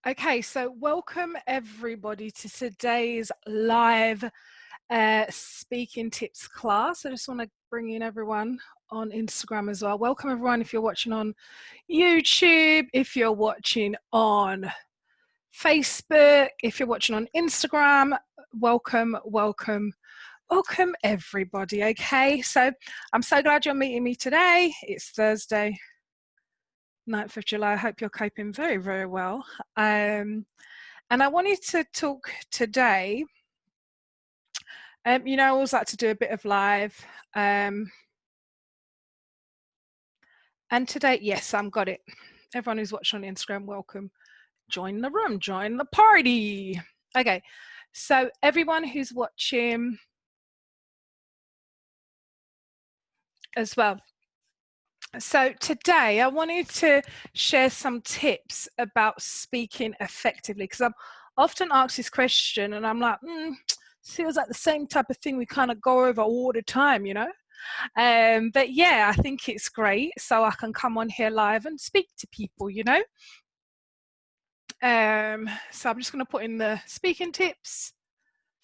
Okay, so welcome everybody to today's live speaking tips class. I just want to bring in everyone on Instagram as well. Welcome everyone if you're watching on YouTube, if you're watching on Facebook, if you're watching on Instagram, welcome everybody. Okay, so I'm so glad you're meeting me today. It's Thursday, 9th of July. I hope you're coping very, very well. And I wanted to talk today, you know, I always like to do a bit of live. And today, yes, I've got it. Everyone who's watching on Instagram, welcome. Join the room, join the party. Okay, so everyone who's watching as well. So today I wanted to share some tips about speaking effectively, because I'm often asked this question and I'm like, feels like the same type of thing we kind of go over all the time, you know? But yeah, I think it's great. So I can come on here live and speak to people, you know? So I'm just going to put in the speaking tips.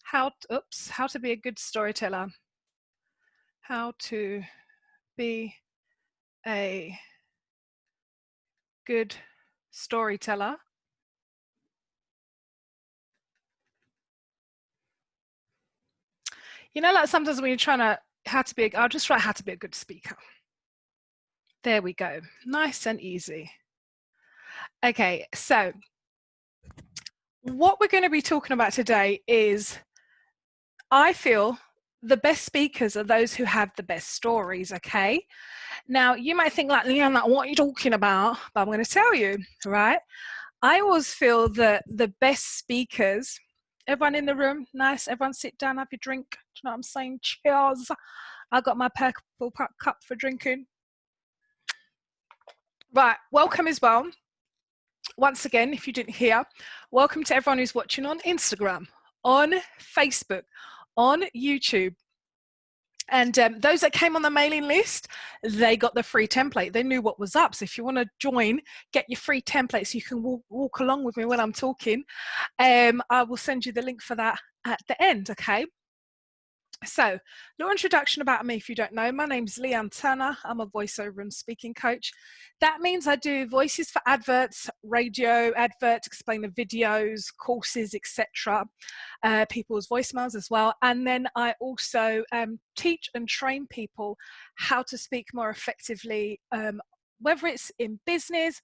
How to be a good storyteller. How to be a good storyteller. You know, like sometimes when you're trying to, I'll just write how to be a good speaker. There we go. Nice and easy. Okay, so what we're going to be talking about today is, I feel the best speakers are those who have the best stories, okay? Now, you might think like, Leanne, like, what are you talking about? But I'm going to tell you, right? I always feel that the best speakers, everyone in the room, nice, everyone sit down, have your drink. Do you know what I'm saying? Cheers. I got my purple cup for drinking. Right, welcome as well. Once again, if you didn't hear, welcome to everyone who's watching on Instagram, on Facebook, on YouTube. And those that came on the mailing list, they got the free template. They knew what was up. So if you want to join, get your free template so you can walk along with me when I'm talking. I will send you the link for that at the end, okay? So, little introduction about me if you don't know. My name's Leanne Turner. I'm a voiceover and speaking coach. That means I do voices for adverts, radio adverts, explain the videos, courses, etc. People's voicemails as well. And then I also teach and train people how to speak more effectively, whether it's in business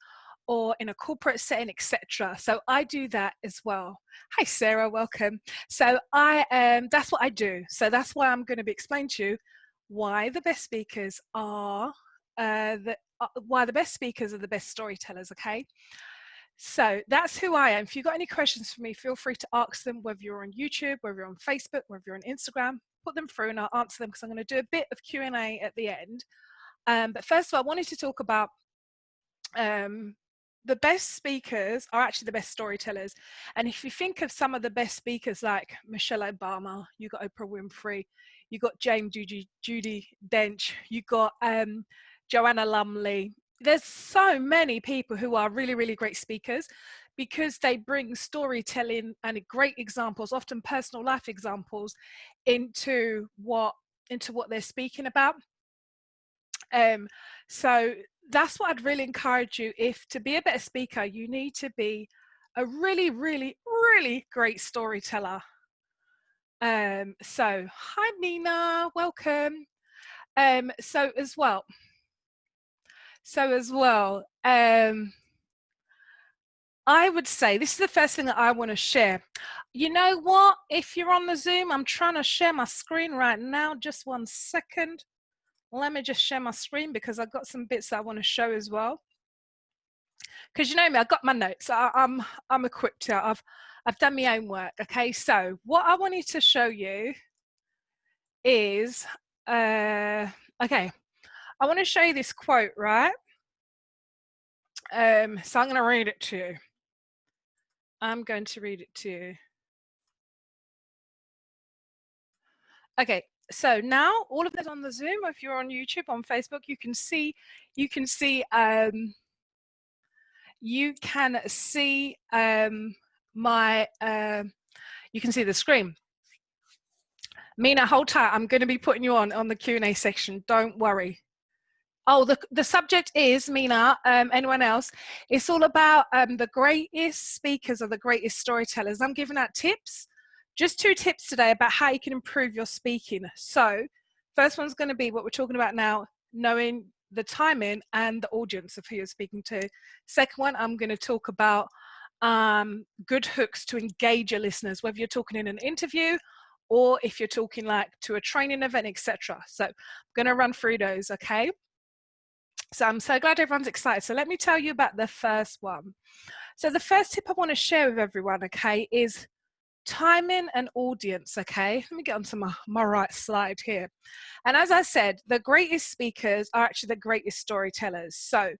or in a corporate setting, etc. So I do that as well. Hi Sarah, welcome. So that's what I do. So that's why I'm going to be explaining to you why the best speakers are why the best speakers are the best storytellers. Okay. So that's who I am. If you've got any questions for me, feel free to ask them, whether you're on YouTube, whether you're on Facebook, whether you're on Instagram, put them through and I'll answer them, because I'm going to do a bit of Q&A at the end. But first of all, I wanted to talk about the best speakers are actually the best storytellers. And if you think of some of the best speakers like Michelle Obama, you got Oprah Winfrey, you got Judi Dench, you got Joanna Lumley. There's so many people who are really, really great speakers because they bring storytelling and great examples, often personal life examples, into what they're speaking about. So that's what I'd really encourage you. If to be a better speaker, you need to be a really, really, really great storyteller. So hi Nina, welcome. So as well, I would say this is the first thing that I want to share. You know what? If you're on the Zoom, I'm trying to share my screen right now. Just 1 second. Let me just share my screen because I've got some bits that I want to show as well. Because you know me, I've got my notes. I'm equipped here. I've done my own work. Okay, so what I wanted to show you is okay. I want to show you this quote, right? So I'm going to read it to you. I'm going to read it to you. Okay, so now all of that on the Zoom. If you're on YouTube, on Facebook, you can see you can see my, you can see the screen. Mina, hold tight. I'm going to be putting you on the Q&A section. Don't worry. Oh, the subject is, Mina, anyone else? It's all about the greatest speakers or the greatest storytellers. I'm giving out tips, just 2 tips today about how you can improve your speaking. So first one's going to be what we're talking about now, knowing the timing and the audience of who you're speaking to. Second one, I'm going to talk about good hooks to engage your listeners, whether you're talking in an interview or if you're talking like to a training event, etc. So I'm going to run through those, okay? So I'm so glad everyone's excited. So let me tell you about the first one. So the first tip I want to share with everyone, okay, is timing and audience, okay? Let me get onto my right slide here. And as I said, the greatest speakers are actually the greatest storytellers. So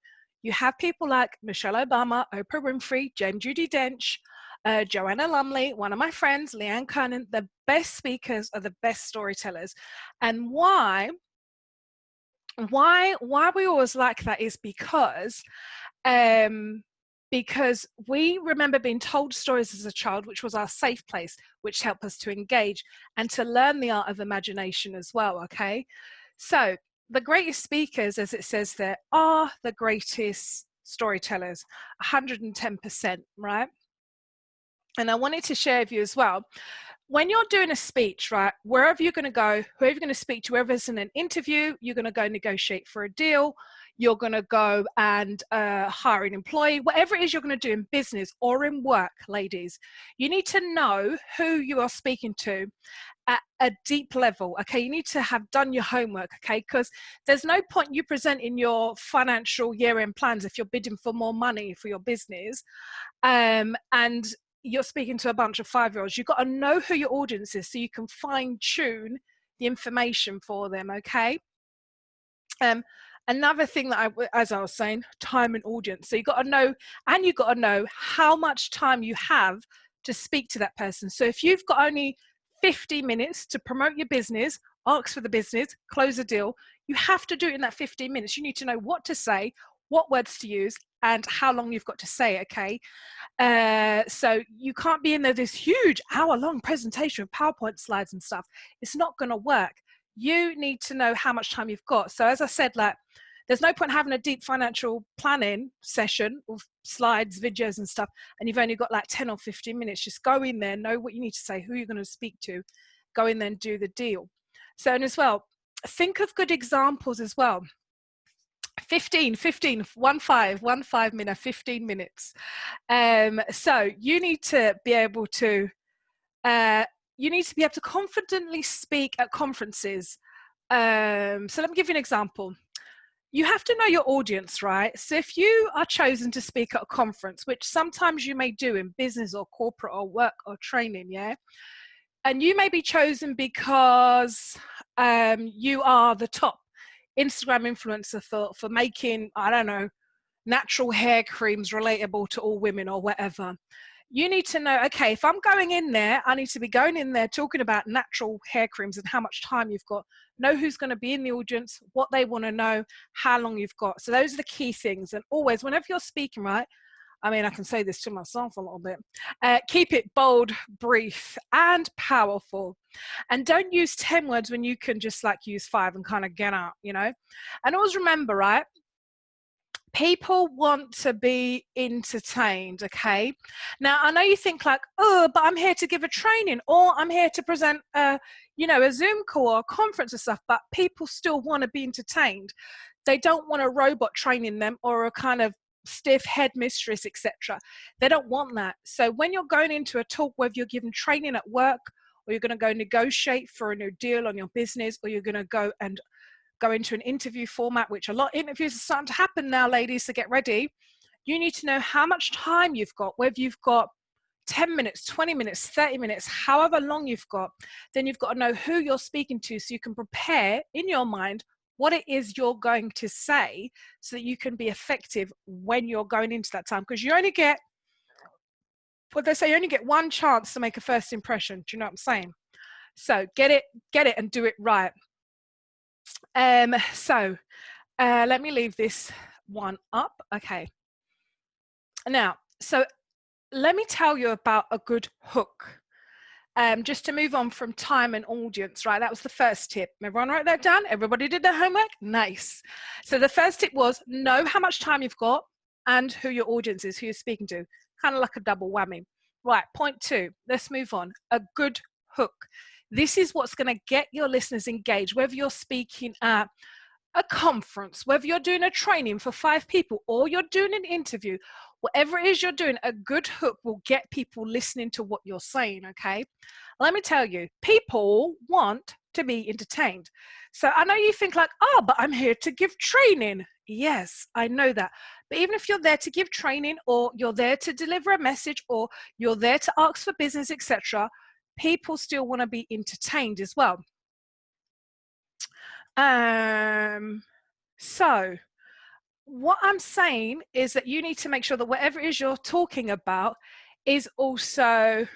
you have people like Michelle Obama, Oprah Winfrey, Jane Judi Dench, Joanna Lumley, one of my friends, Leanne Kernan. The best speakers are the best storytellers. And why we always like that is because we remember being told stories as a child, which was our safe place, which helped us to engage and to learn the art of imagination as well, okay? So the greatest speakers, as it says there, are the greatest storytellers, 110%, right? And I wanted to share with you as well, when you're doing a speech, right, wherever you're going to go, whoever you're going to speak to, whoever's in an interview, you're going to go negotiate for a deal, you're going to go and hire an employee, whatever it is you're going to do in business or in work, ladies, you need to know who you are speaking to at a deep level, okay? You need to have done your homework, okay? Because there's no point you presenting your financial year-end plans if you're bidding for more money for your business, and you're speaking to a bunch of 5-year-olds. You've got to know who your audience is so you can fine tune the information for them, okay? Another thing that as I was saying, time and audience. So you've got to know, and you've got to know how much time you have to speak to that person. So if you've got only 50 minutes to promote your business, ask for the business, close a deal, you have to do it in that 15 minutes. You need to know what to say, what words to use, and how long you've got to say, okay? So you can't be in there this huge hour-long presentation with PowerPoint slides and stuff. It's not going to work. You need to know how much time you've got. So as I said, like, there's no point having a deep financial planning session with slides, videos and stuff, and you've only got like 10 or 15 minutes. Just go in there, know what you need to say, who you're going to speak to, go in there and do the deal. So, and as well, think of good examples as well. 15 minute, 15 minutes. So you need to be able to confidently speak at conferences. So let me give you an example. You have to know your audience, right? So if you are chosen to speak at a conference, which sometimes you may do in business or corporate or work or training, yeah? And you may be chosen because you are the top Instagram influencer for making, I don't know, natural hair creams relatable to all women or whatever. You need to know, okay, if I'm going in there, I need to be going in there talking about natural hair creams and how much time you've got, know who's going to be in the audience, what they want to know, how long you've got. So those are the key things. And always, whenever you're speaking, right, I mean, I can say this to myself a little bit, keep it bold, brief, and powerful. And don't use 10 words when you can just like use 5 and kind of get out, you know? And always remember, right, people want to be entertained, okay? Now, I know you think like, oh, but I'm here to give a training or I'm here to present, a Zoom call or a conference or stuff, but people still want to be entertained. They don't want a robot training them or a kind of stiff headmistress, etc. They don't want that. So when you're going into a talk, whether you're giving training at work or you're going to go negotiate for a new deal on your business, or you're going to go into an interview format, which a lot of interviews are starting to happen now, ladies, so get ready. You need to know how much time you've got, whether you've got 10 minutes, 20 minutes, 30 minutes, however long you've got. Then you've got to know who you're speaking to so you can prepare in your mind what it is you're going to say so that you can be effective when you're going into that time. Because you only get, what they say, you only get one chance to make a first impression. Do you know what I'm saying? So get it and do it right. Let me leave this one up. Okay. Now, so let me tell you about a good hook. Just to move on from time and audience, right? That was the first tip. Everyone write that down? Everybody did their homework? Nice. So the first tip was know how much time you've got and who your audience is, who you're speaking to. Kind of like a double whammy. Right, point 2. Let's move on. A good hook. This is what's going to get your listeners engaged, whether you're speaking at a conference, whether you're doing a training for 5 people or you're doing an interview, whatever it is you're doing, a good hook will get people listening to what you're saying, okay? Let me tell you, people want to be entertained. So I know you think like, oh, but I'm here to give training. Yes, I know that. But even if you're there to give training or you're there to deliver a message or you're there to ask for business, etc., people still want to be entertained as well. So what I'm saying is that you need to make sure that whatever it is you're talking about is also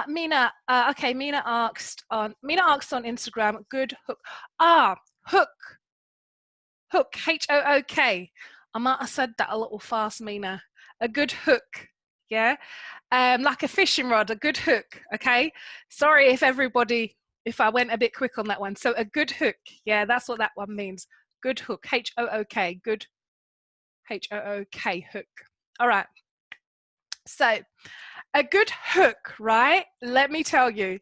Mina, okay, Mina asked on Instagram, good hook. Hook, H-O-O-K. I might have said that a little fast, Mina. A good hook, yeah? Like a fishing rod, a good hook, okay? Sorry if I went a bit quick on that one. So a good hook, yeah, that's what that one means. Good hook, H-O-O-K, good, H-O-O-K, hook. All right. So a good hook, right? Let me tell you,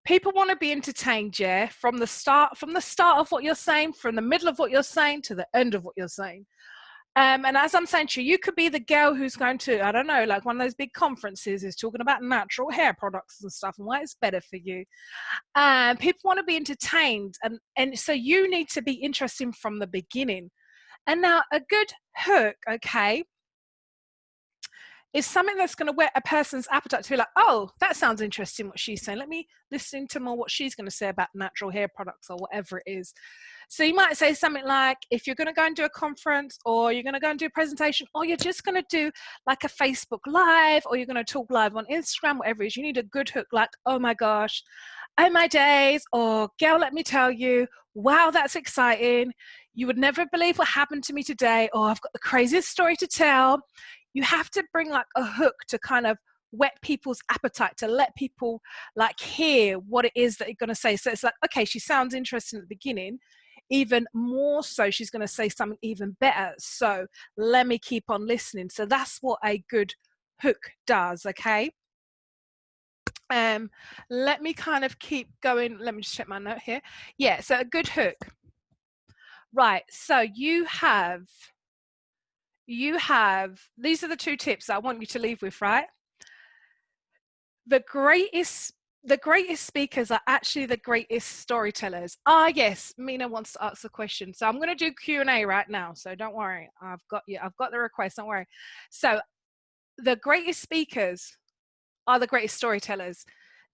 people want to be entertained, yeah, from the start of what you're saying, from the middle of what you're saying to the end of what you're saying. And as I'm saying to you, you could be the girl who's going to, I don't know, like one of those big conferences is talking about natural hair products and stuff and why it's better for you. And people want to be entertained. And so you need to be interesting from the beginning. And now a good hook, okay, is something that's going to whet a person's appetite to be like, oh, that sounds interesting what she's saying. Let me listen to more what she's going to say about natural hair products or whatever it is. So you might say something like, if you're going to go and do a conference or you're going to go and do a presentation or you're just going to do like a Facebook Live or you're going to talk live on Instagram, whatever it is, you need a good hook like, oh my gosh, oh my days, or girl, let me tell you, wow, that's exciting. You would never believe what happened to me today, or I've got the craziest story to tell. You have to bring like a hook to kind of whet people's appetite, to let people like hear what it is that you're going to say. So it's like, okay, she sounds interesting at the beginning. Even more so, she's going to say something even better. So let me keep on listening. So that's what a good hook does, okay? Let me kind of keep going. Let me just check my note here. Yeah, so a good hook. Right, so you have, these are the 2 tips I want you to leave with, right? The greatest speakers are actually the greatest storytellers. Yes, Mina wants to ask a question. So I'm going to do Q&A right now. So don't worry. I've got the request. Don't worry. So the greatest speakers are the greatest storytellers.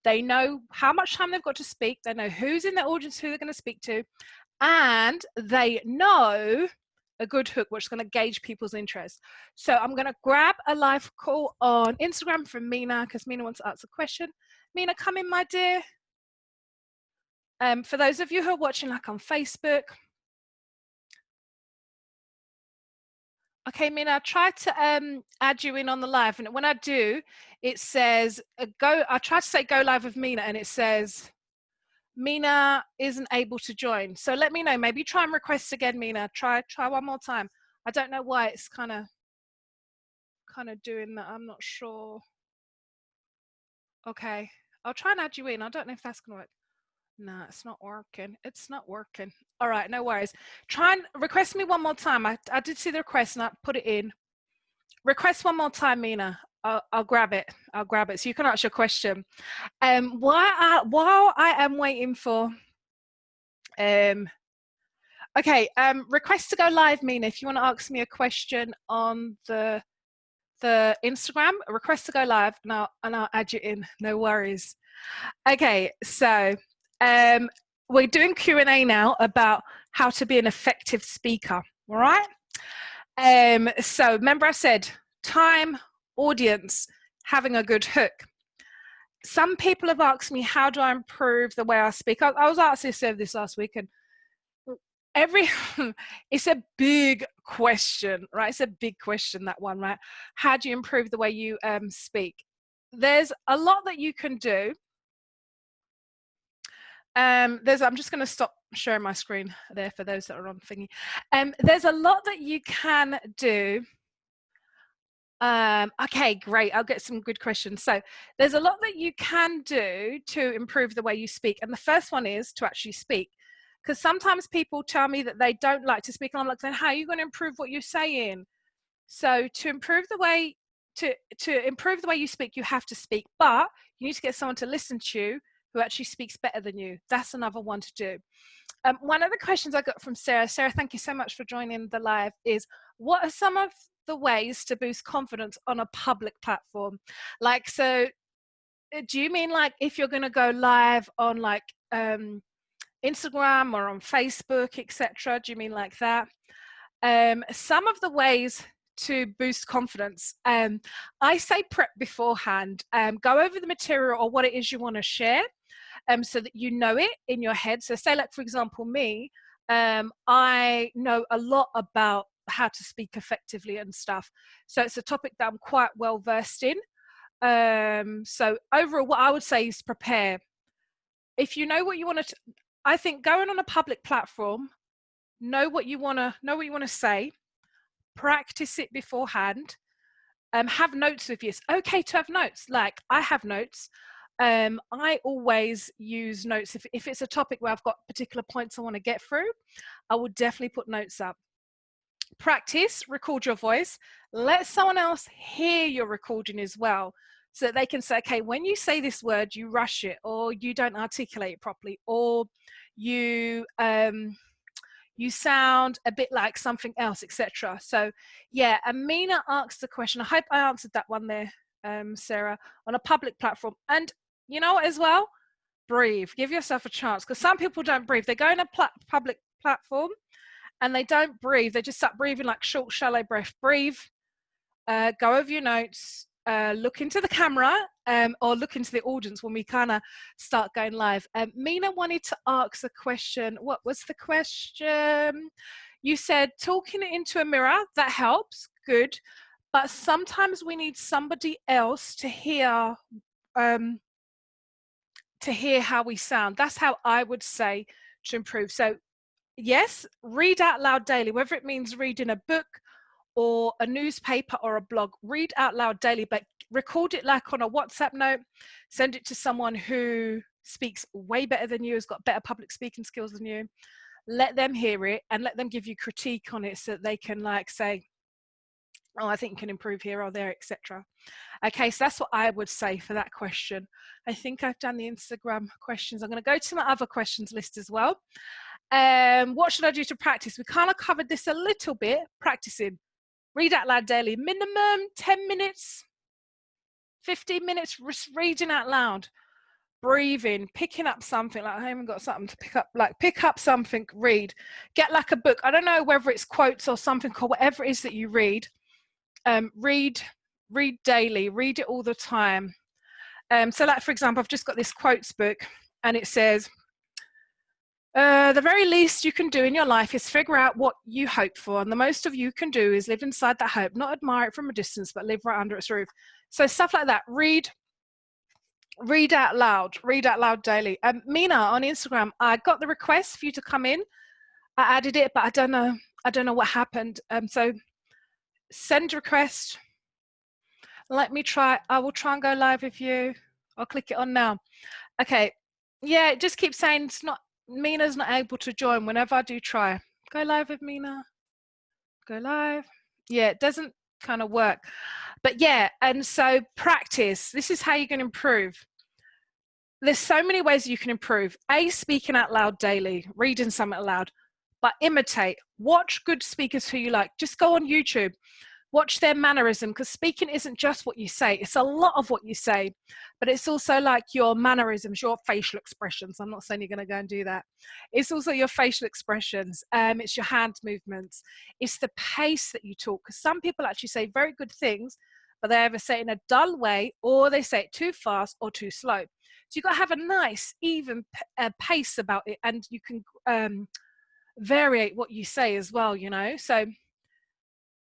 They know how much time they've got to speak. They know who's in the audience, who they're going to speak to. And they know a good hook, which is going to gauge people's interest. So I'm going to grab a live call on Instagram from Mina because Mina wants to ask a question. Mina, come in, my dear. For those of you who are watching like on Facebook. Okay, Mina, I tried to add you in on the live, and when I do, it says I try to say go live with Mina, and it says Mina isn't able to join. So let me know. Maybe try and request again, Mina. Try one more time. I don't know why it's kind of doing that. I'm not sure. Okay, I'll try and add you in. I don't know if that's gonna work. No, it's not working. It's not working. All right, no worries. Try and request me one more time. I did see the request and I put it in. Request one more time, Mina. I'll grab it. I'll grab it so you can ask your question. While I am waiting for okay, request to go live, Mina. If you want to ask me a question on the Instagram, request to go live, and I'll add you in. No worries. Okay, so we're doing Q&A now about how to be an effective speaker. All right. So remember I said time, audience, having a good hook. Some people have asked me, how do I improve the way I speak? I was asked this last week, and every it's a big question, right? It's a big question, that one, right? How do you improve the way you speak? There's a lot that you can do. I'm just going to stop sharing my screen there for those that are on thingy. There's a lot that you can do. Okay, great. I'll get some good questions. So there's a lot that you can do to improve the way you speak. And the first one is to actually speak. Because sometimes people tell me that they don't like to speak. And I'm like, saying, how are you going to improve what you're saying? So to improve the way improve the way you speak, you have to speak, but you need to get someone to listen to you who actually speaks better than you. That's another one to do. One of the questions I got from Sarah, thank you so much for joining the live, is what are some of the ways to boost confidence on a public platform? Like, so do you mean like if you're going to go live on like Instagram or on Facebook, etc.? Do you mean like that? Some of the ways to boost confidence, I say prep beforehand. Go over the material or what it is you want to share, so that you know it in your head. So say like, for example, me, I know a lot about how to speak effectively and stuff. So it's a topic that I'm quite well versed in. So overall, what I would say is prepare. If you know what you want to, I think going on a public platform, know what you want to say, practice it beforehand, have notes with you. It's okay to have notes. Like I have notes. I always use notes. If it's a topic where I've got particular points I want to get through, I will definitely put notes up. Practice, record your voice. Let someone else hear your recording as well, so that they can say, okay, when you say this word, you rush it, or you don't articulate it properly, or you sound a bit like something else, etc. So yeah, Amina asked the question. I hope I answered that one there, Sarah, on a public platform. And you know what as well? Breathe. Give yourself a chance, because some people don't breathe. They go on a public platform and they don't breathe. They just start breathing like short, shallow breath. Breathe. Go over your notes. Look into the camera, or look into the audience when we kind of start going live. Mina wanted to ask a question. What was the question? You said talking it into a mirror, that helps, good. But sometimes we need somebody else to hear how we sound. That's how I would say to improve. So yes, read out loud daily, whether it means reading a book or a newspaper or a blog. Read out loud daily, but record it like on a WhatsApp note. Send it to someone who speaks way better than you, has got better public speaking skills than you. Let them hear it and let them give you critique on it, so that they can like say, oh, I think you can improve here or there, etc. Okay, so that's what I would say for that question. I think I've done the Instagram questions. I'm going to go to my other questions list as well. What should I do to practice? We kind of covered this a little bit. Practicing. Read out loud daily. Minimum 10 minutes, 15 minutes reading out loud. Breathing, picking up something. Like I haven't got something to pick up. Like pick up something, read. Get like a book. I don't know whether it's quotes or something or whatever it is that you read. Read daily. Read it all the time. So like, for example, I've just got this quotes book, and it says, the very least you can do in your life is figure out what you hope for, and the most of you can do is live inside that hope, not admire it from a distance, but live right under its roof. So stuff like that. Read out loud daily. Mina on Instagram, I got the request for you to come in. I added it, but I don't know what happened. So send request. Let me try. I will try and go live with you. I'll click it on now. Okay. Yeah, it just keeps saying it's not. Mina's not able to join whenever I do try. Go live with Mina. Go live. Yeah, it doesn't kind of work. But yeah, and so practice. This is how you can improve. There's so many ways you can improve. Speaking out loud daily, reading something aloud, but imitate. Watch good speakers who you like. Just go on YouTube. Watch their mannerism, because speaking isn't just what you say. It's a lot of what you say, but it's also like your mannerisms, your facial expressions. I'm not saying you're going to go and do that. It's also your facial expressions. It's your hand movements. It's the pace that you talk, because some people actually say very good things, but they either say it in a dull way, or they say it too fast or too slow. So you've got to have a nice, even pace about it, and you can vary what you say as well, you know. So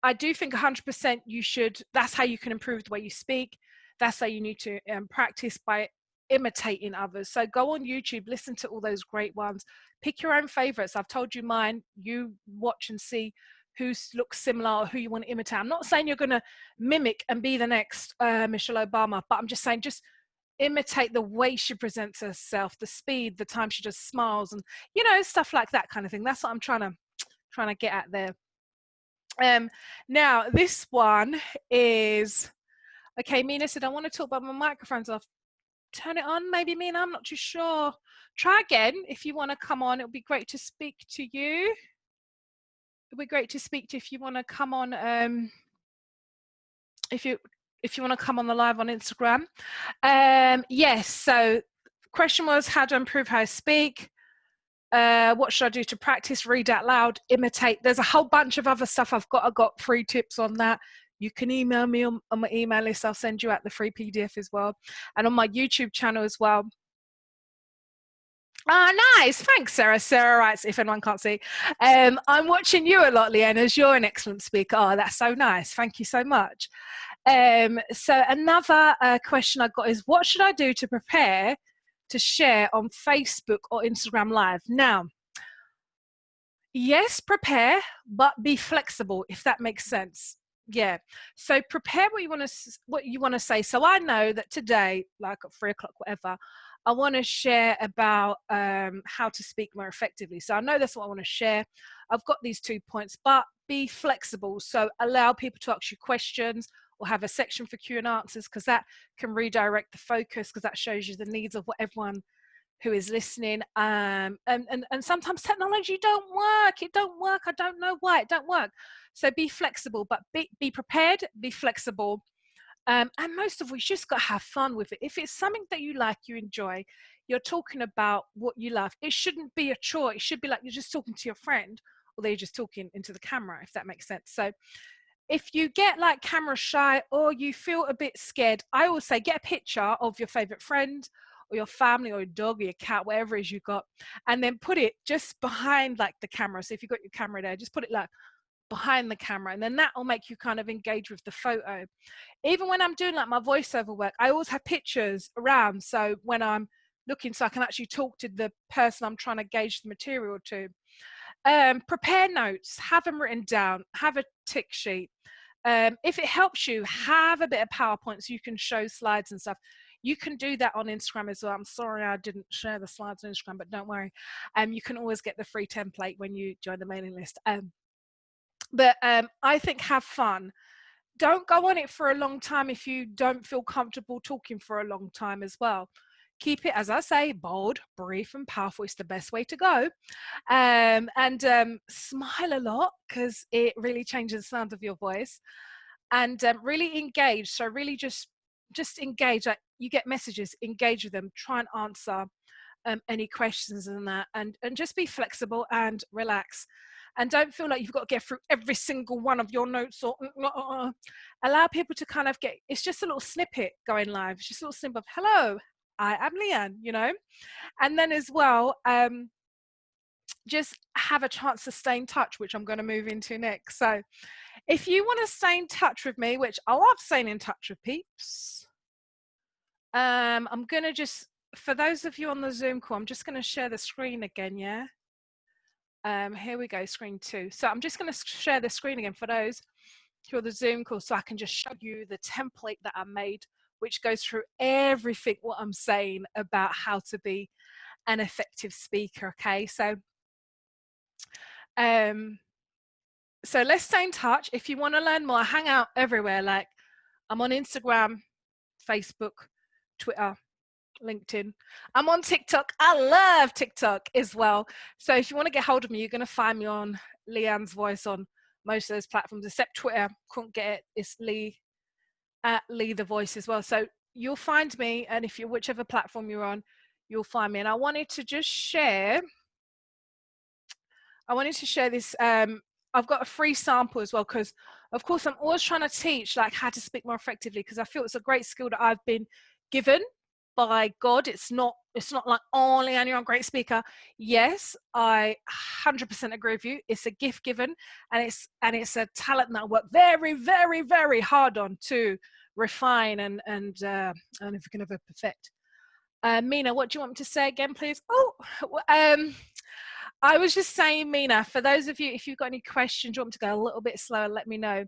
I do think 100% you should, that's how you can improve the way you speak. That's how you need to practice, by imitating others. So go on YouTube, listen to all those great ones, pick your own favorites. I've told you mine. You watch and see who looks similar or who you want to imitate. I'm not saying you're going to mimic and be the next Michelle Obama, but I'm just saying, just imitate the way she presents herself, the speed, the time she just smiles, and you know, stuff like that kind of thing. That's what I'm trying to get at there. Now this one is, okay, Mina said, I want to talk about my microphone's off. Turn it on, maybe, Mina, I'm not too sure. Try again if you want to come on. It'll be great to speak to you. It'll be great to speak to you if you want to come on, if you want to come on the live on Instagram. Yes, so question was how to improve how I speak. What should I do to practice? Read out loud, imitate. There's a whole bunch of other stuff I've got free tips on that. You can email me on my email list. I'll send you out the free PDF as well, and on my YouTube channel as well. Ah, nice. Thanks, Sarah. Sarah writes, if anyone can't see, I'm watching you a lot, Leanne, as you're an excellent speaker. Oh, that's so nice. Thank you so much. So another question I got is, what should I do to prepare to share on Facebook or Instagram Live? Now, yes, prepare, but be flexible, if that makes sense. Yeah, so prepare what you want to say. So I know that today, like at 3 o'clock, whatever, I want to share about how to speak more effectively. So I know that's what I want to share. I've got these 2 points, but be flexible. So allow people to ask you questions, or have a section for Q and answers, because that can redirect the focus, because that shows you the needs of what everyone who is listening. And sometimes technology don't work. It don't work. I don't know why it don't work. So be flexible, but be prepared, be flexible. And most of all, you just got to have fun with it. If it's something that you like, you enjoy, you're talking about what you love. It shouldn't be a chore. It should be like you're just talking to your friend, or they're just talking into the camera, if that makes sense. So if you get like camera shy, or you feel a bit scared, I always say, get a picture of your favorite friend, or your family, or your dog, or your cat, whatever it is you got, and then put it just behind like the camera. So if you've got your camera there, just put it like behind the camera, and then that will make you kind of engage with the photo. Even when I'm doing like my voiceover work, I always have pictures around, so when I'm looking, so I can actually talk to the person I'm trying to gauge the material to. Prepare notes, have them written down, have a tick sheet. If it helps you, have a bit of PowerPoint so you can show slides and stuff. You can do that on Instagram as well. I'm sorry I didn't share the slides on Instagram, but don't worry. You can always get the free template when you join the mailing list. But I think have fun. Don't go on it for a long time if you don't feel comfortable talking for a long time as well. Keep it, as I say, bold, brief, and powerful. It's the best way to go. And smile a lot, because it really changes the sound of your voice. And really engage. So really just engage. Like, you get messages, engage with them. Try and answer any questions and that. And just be flexible and relax. And don't feel like you've got to get through every single one of your notes, or allow people to kind of get, it's just a little snippet going live. It's just a little snippet of, hello, I am Leanne, you know. And then as well, just have a chance to stay in touch, which I'm going to move into next. So if you want to stay in touch with me, which I love staying in touch with peeps, I'm going to just, for those of you on the Zoom call, I'm just going to share the screen again, yeah? Here we go, screen 2. So I'm just going to share the screen again for those who are the Zoom call, so I can just show you the template that I made, which goes through everything what I'm saying about how to be an effective speaker. Okay, so so let's stay in touch. If you want to learn more, I hang out everywhere. Like, I'm on Instagram, Facebook, Twitter, LinkedIn. I'm on TikTok. I love TikTok as well. So if you want to get hold of me, you're going to find me on Leanne's Voice on most of those platforms, except Twitter. Couldn't get it. It's Lee at Lee the Voice as well. So you'll find me, and if you're whichever platform you're on, you'll find me. And I wanted to just share. I wanted to share this. I've got a free sample as well, because of course I'm always trying to teach like how to speak more effectively, because I feel it's a great skill that I've been given by God. It's not like, oh, Leanne, you're a great speaker. Yes, I 100% agree with you. It's a gift given, and it's a talent that I work very, very, very hard on to refine and if we can ever perfect. Mina, what do you want me to say again, please? Oh, I was just saying, Mina, for those of you, if you've got any questions, you want me to go a little bit slower, let me know.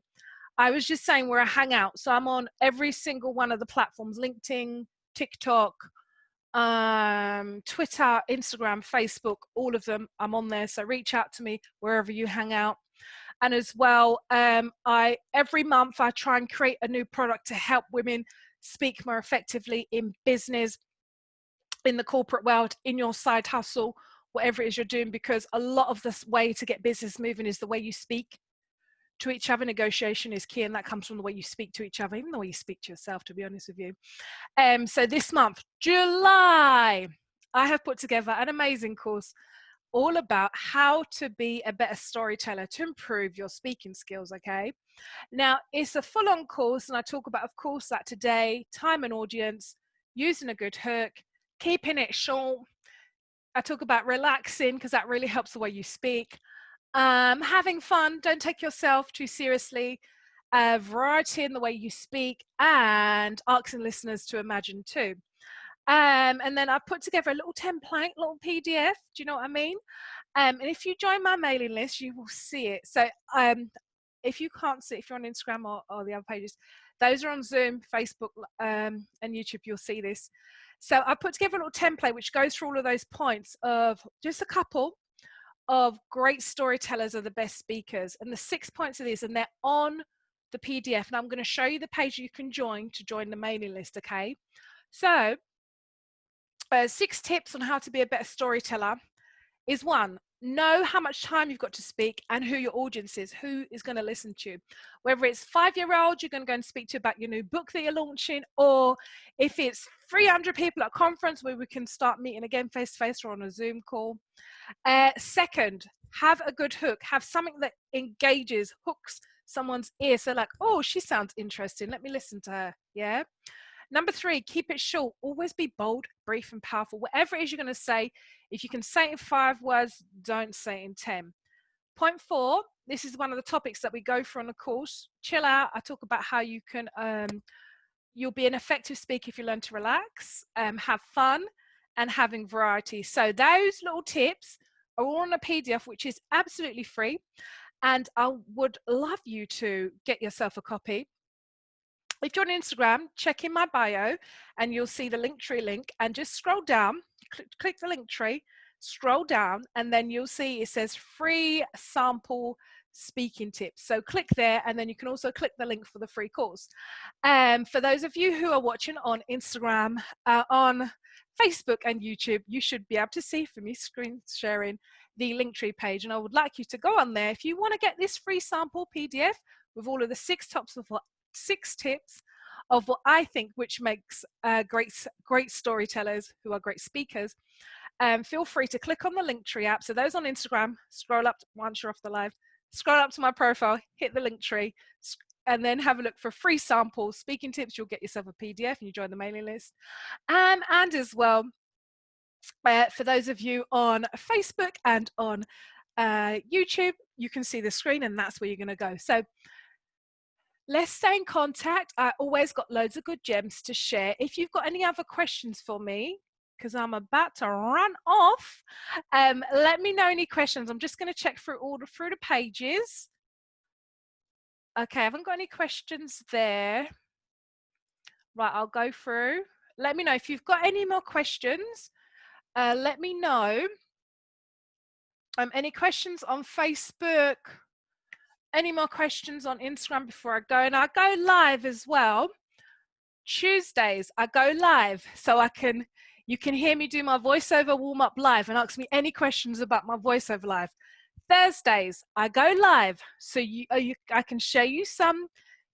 I was just saying we're a hangout. So I'm on every single one of the platforms, LinkedIn, TikTok, Twitter, Instagram, Facebook, all of them. I'm on there. So reach out to me wherever you hang out. And as well, every month I try and create a new product to help women speak more effectively in business, in the corporate world, in your side hustle, whatever it is you're doing, because a lot of this way to get business moving is the way you speak to each other. Negotiation is key, and that comes from the way you speak to each other, even the way you speak to yourself, to be honest with you. So this month, July, I have put together an amazing course all about how to be a better storyteller to improve your speaking skills. Okay, now it's a full-on course, and I talk about, of course, that today, time and audience, using a good hook, keeping it short. I talk about relaxing, because that really helps the way you speak. Having fun, don't take yourself too seriously. Variety in the way you speak, and asking listeners to imagine too. And then I put together a little template, little PDF. Do you know what I mean? And if you join my mailing list, you will see it. So if you can't see, if you're on Instagram or the other pages, those are on Zoom, Facebook, and YouTube. You'll see this. So I put together a little template which goes through all of those points of just a couple of great storytellers are the best speakers, and the 6 points of these, and they're on the PDF. And I'm going to show you the page you can join to join the mailing list. Okay, so 6 tips on how to be a better storyteller is: 1, know how much time you've got to speak and who your audience is, who is going to listen to you. Whether it's 5-year-olds you're going to go and speak to about your new book that you're launching, or if it's 300 people at a conference where we can start meeting again face to face or on a Zoom call. 2nd, have a good hook. Have something that engages, hooks someone's ear. So like, oh, she sounds interesting, let me listen to her. Yeah. Number 3, keep it short. Always be bold, brief, and powerful. Whatever it is you're going to say, if you can say it in 5 words, don't say it in 10. Point 4, this is one of the topics that we go through on the course. Chill out. I talk about how you can, you'll be an effective speaker if you learn to relax, have fun, and having variety. So those little tips are all on a PDF, which is absolutely free. And I would love you to get yourself a copy. If you're on Instagram, check in my bio and you'll see the Linktree link, and just scroll down, click the Linktree, scroll down, and then you'll see it says free sample speaking tips. So click there, and then you can also click the link for the free course. For those of you who are watching on Instagram, on Facebook and YouTube, you should be able to see from me screen sharing the Linktree page. And I would like you to go on there if you want to get this free sample PDF with all of the 6 tips of what I think which makes great storytellers who are great speakers. Feel free to click on the Linktree app. So those on Instagram, scroll up once you're off the live, scroll up to my profile, hit the Linktree, and then have a look for free samples, speaking tips. You'll get yourself a PDF and you join the mailing list. And as well, for those of you on Facebook and on YouTube, you can see the screen, and that's where you're going to go. So let's stay in contact. I always got loads of good gems to share. If you've got any other questions for me, because I'm about to run off, let me know any questions. I'm just going to check through the pages. Okay, I haven't got any questions there. Right, I'll go through. Let me know if you've got any more questions. Let me know. Any questions on Facebook? Any more questions on Instagram before I go? And I go live as well. Tuesdays, I go live, so you can hear me do my voiceover warm up live and ask me any questions about my voiceover live. Thursdays, I go live, so I can show you some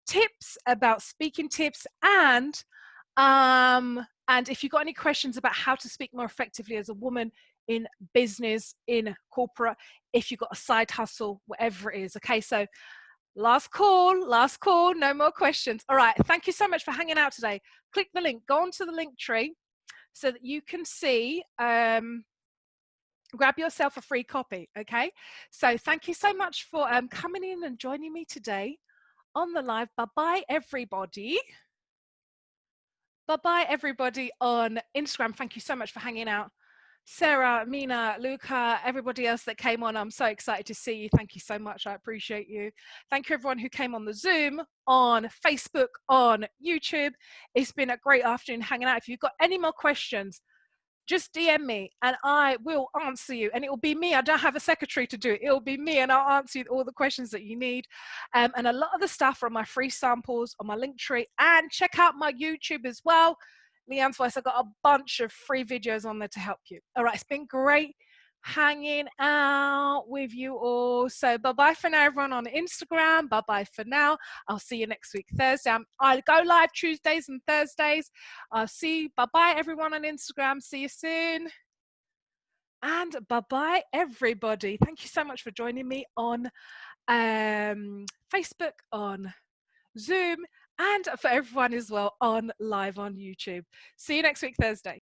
tips about speaking tips, and if you've got any questions about how to speak more effectively as a woman in business, in corporate, if you've got a side hustle, whatever it is. Okay, so last call, no more questions. All right, thank you so much for hanging out today. Click the link, go onto the Linktree, so that you can see, grab yourself a free copy. Okay, so thank you so much for coming in and joining me today on the live. Bye bye everybody. Bye bye everybody on Instagram. Thank you so much for hanging out. Sarah, Mina, Luca, everybody else that came on, I'm so excited to see you. Thank you so much. I appreciate you. Thank you everyone who came on the Zoom, on Facebook, on YouTube. It's been a great afternoon hanging out. If you've got any more questions, just DM me and I will answer you. And it will be me. I don't have a secretary to do it. It will be me and I'll answer you all the questions that you need. And a lot of the stuff are on my free samples on my link tree. And check out my YouTube as well. Leanne's Voice. I've got a bunch of free videos on there to help you. All right, it's been great hanging out with you all. So bye-bye for now, everyone on Instagram. Bye-bye for now. I'll see you next week, Thursday. I go live Tuesdays and Thursdays. I'll see. Bye-bye, everyone on Instagram. See you soon. And bye-bye, everybody. Thank you so much for joining me on Facebook, on Zoom, and for everyone as well on live on YouTube. See you next week, Thursday.